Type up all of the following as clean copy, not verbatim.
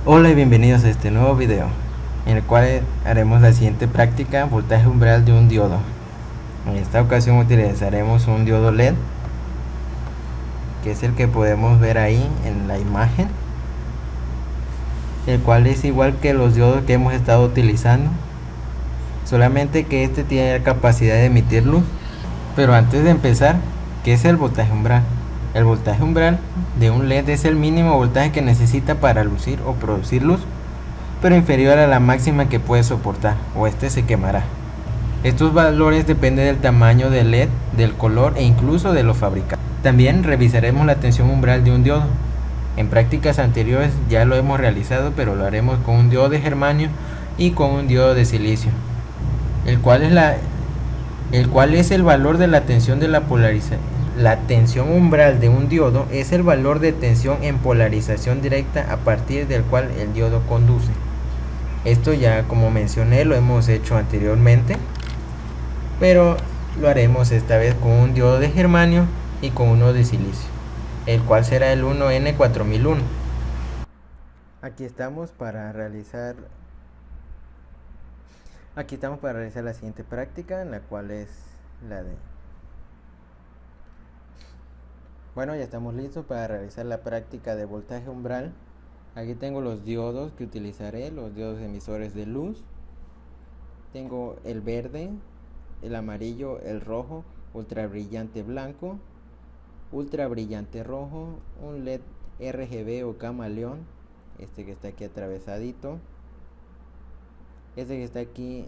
Hola y bienvenidos a este nuevo video, en el cual haremos la siguiente práctica: voltaje umbral de un diodo. En esta ocasión utilizaremos un diodo LED, que es el que podemos ver ahí en la imagen, el cual es igual que los diodos que hemos estado utilizando, solamente que este tiene la capacidad de emitir luz. Pero antes de empezar, ¿qué es el voltaje umbral? El voltaje umbral de un LED es el mínimo voltaje que necesita para lucir o producir luz, pero inferior a la máxima que puede soportar, o este se quemará. Estos valores dependen del tamaño del LED, del color e incluso de lo fabricado. También revisaremos la tensión umbral de un diodo. En prácticas anteriores ya lo hemos realizado, pero lo haremos con un diodo de germanio y con un diodo de silicio, el cual es el valor de la tensión de la polarización. La tensión umbral de un diodo es el valor de tensión en polarización directa a partir del cual el diodo conduce. Esto ya, como mencioné, lo hemos hecho anteriormente, pero lo haremos esta vez con un diodo de germanio y con uno de silicio, el cual será el 1N4001. Aquí estamos para realizar la siguiente práctica, en la cual es la de... Bueno, ya estamos listos para realizar la práctica de voltaje umbral. Aquí tengo los diodos que utilizaré, los diodos emisores de luz. Tengo el verde, el amarillo, el rojo, ultra brillante blanco, ultra brillante rojo, un LED RGB o camaleón, este que está aquí atravesadito. Este que está aquí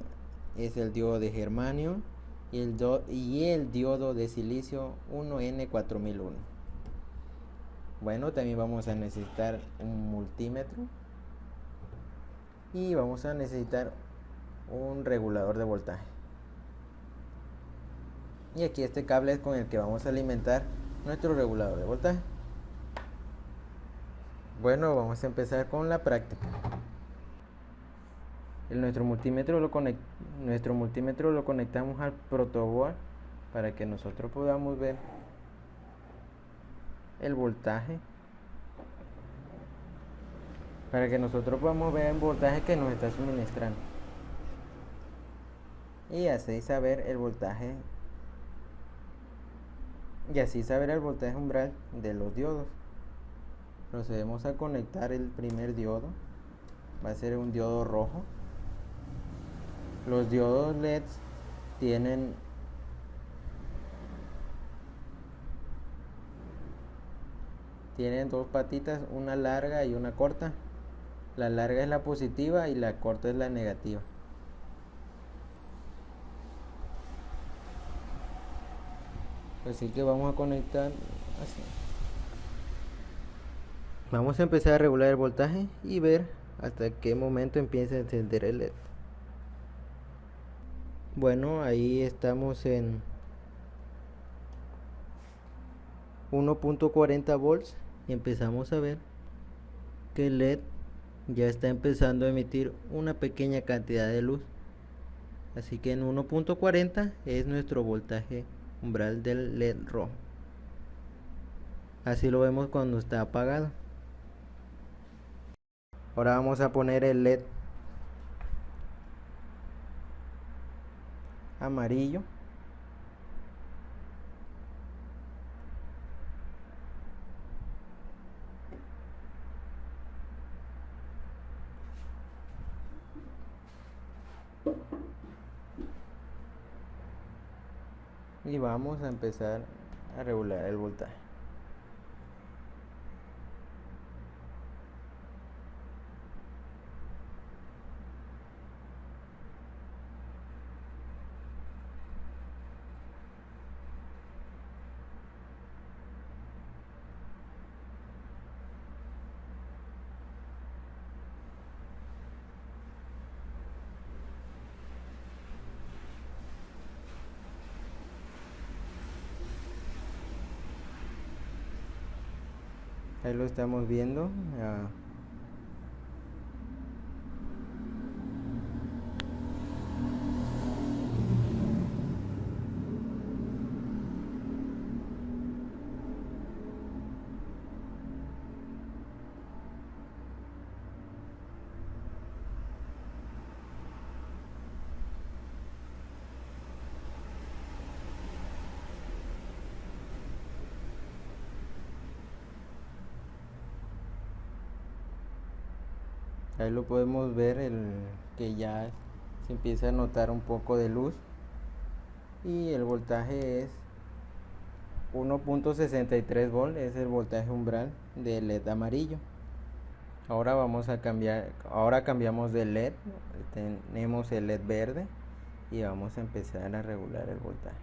es el diodo de germanio y el diodo de silicio 1N4001. Bueno, también vamos a necesitar un multímetro y vamos a necesitar un regulador de voltaje. Y aquí este cable es con el que vamos a alimentar nuestro regulador de voltaje. Bueno, vamos a empezar con la práctica. Nuestro multímetro lo conectamos al protoboard para que nosotros podamos ver el voltaje, que nos está suministrando, y así saber el voltaje umbral de los diodos. Procedemos a conectar el primer diodo. Va a ser un diodo rojo. Los diodos LEDs tienen dos patitas, una larga y una corta. La larga es la positiva y la corta es la negativa. Así que vamos a conectar así. Vamos a empezar a regular el voltaje y ver hasta qué momento empieza a encender el LED. Bueno, ahí estamos en 1.40 volts y empezamos a ver que el LED ya está empezando a emitir una pequeña cantidad de luz. Así que en 1.40 es nuestro voltaje umbral del LED rojo. Así lo vemos cuando está apagado. Ahora vamos a poner el LED amarillo. Y vamos a empezar a regular el voltaje. Ahí lo estamos viendo. Ahí lo podemos ver, que ya se empieza a notar un poco de luz, y el voltaje es 1.63 volt, es el voltaje umbral del LED amarillo. Ahora vamos a cambiar, ahora cambiamos de LED, tenemos el LED verde y vamos a empezar a regular el voltaje.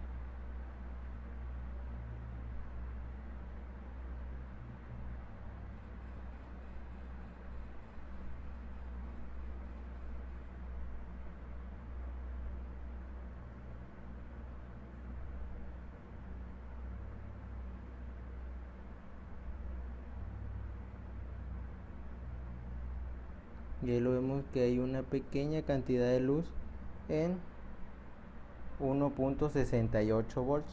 Y ahí lo vemos que hay una pequeña cantidad de luz en 1.68 volts,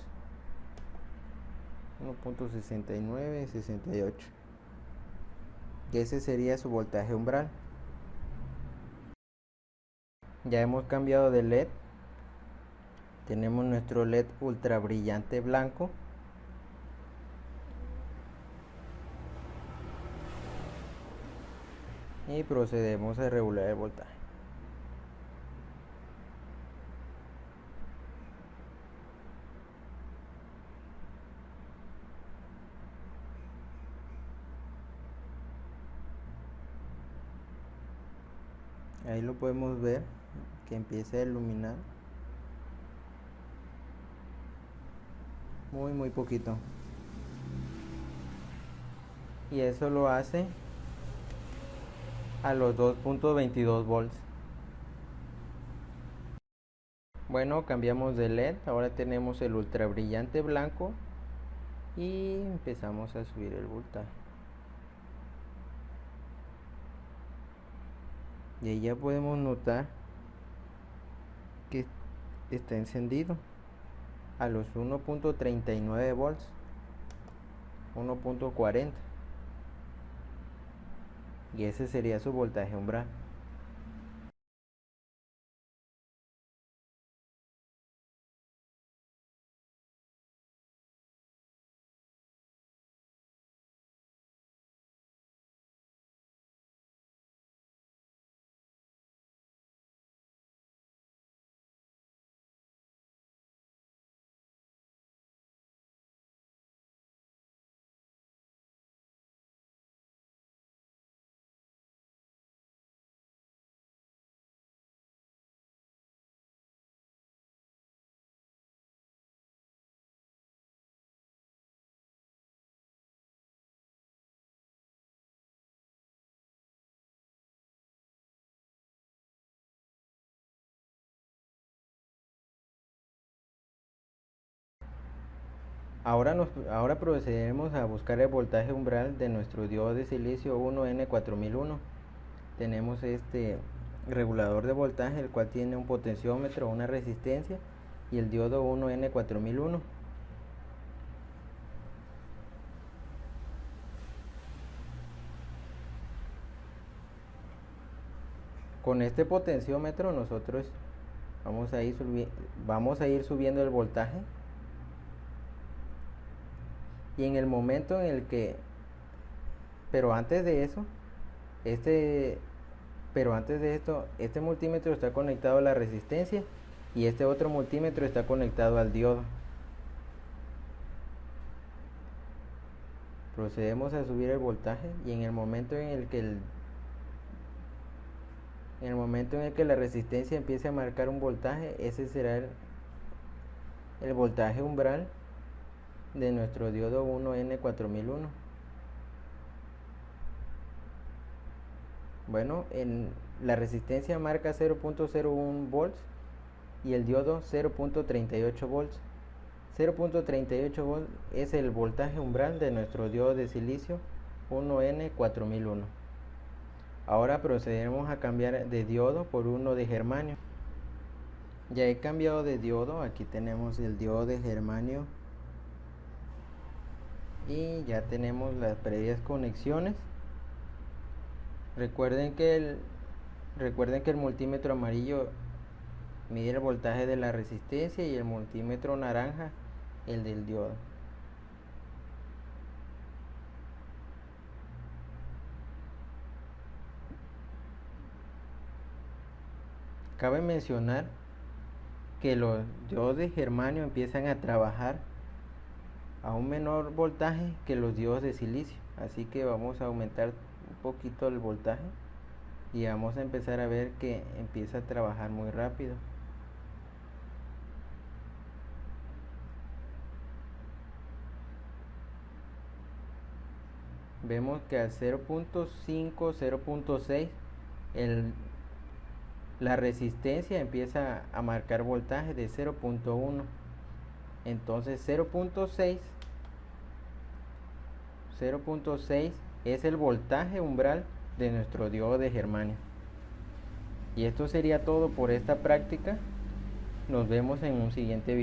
1.69, 68, y ese sería su voltaje umbral. Ya hemos cambiado de LED, tenemos nuestro LED ultra brillante blanco, y procedemos a regular el voltaje. Ahí lo podemos ver que empieza a iluminar muy poquito, y eso lo hace a los 2.22 volts. Bueno, cambiamos de LED, ahora tenemos el ultra brillante blanco y empezamos a subir el voltaje. Y ahí ya podemos notar que está encendido a los 1.39 volts, 1.40, y ese sería su voltaje umbral. Ahora procederemos a buscar el voltaje umbral de nuestro diodo de silicio 1N4001. Tenemos este regulador de voltaje, el cual tiene un potenciómetro, una resistencia, y el diodo 1N4001. Con este potenciómetro nosotros vamos a ir subiendo el voltaje, y en el momento en el que, pero antes de eso, este multímetro está conectado a la resistencia y este otro multímetro está conectado al diodo. Procedemos a subir el voltaje, y en el momento en el que la resistencia empiece a marcar un voltaje, ese será el voltaje umbral de nuestro diodo 1N4001. Bueno, la resistencia marca 0.01 volts y el diodo 0.38 volts. 0.38 volts es el voltaje umbral de nuestro diodo de silicio 1N4001. Ahora procederemos a cambiar de diodo por uno de germanio. Ya he cambiado de diodo, aquí tenemos el diodo de germanio y ya tenemos las previas conexiones. Recuerden que el multímetro amarillo mide el voltaje de la resistencia y el multímetro naranja el del diodo. Cabe mencionar que los diodos de germanio empiezan a trabajar a un menor voltaje que los diodos de silicio, así que vamos a aumentar un poquito el voltaje y vamos a empezar a ver que empieza a trabajar muy rápido. Vemos que al 0.5, 0.6 la resistencia empieza a marcar voltaje de 0.1. Entonces 0.6 es el voltaje umbral de nuestro diodo de germanio. Y esto sería todo por esta práctica. Nos vemos en un siguiente video.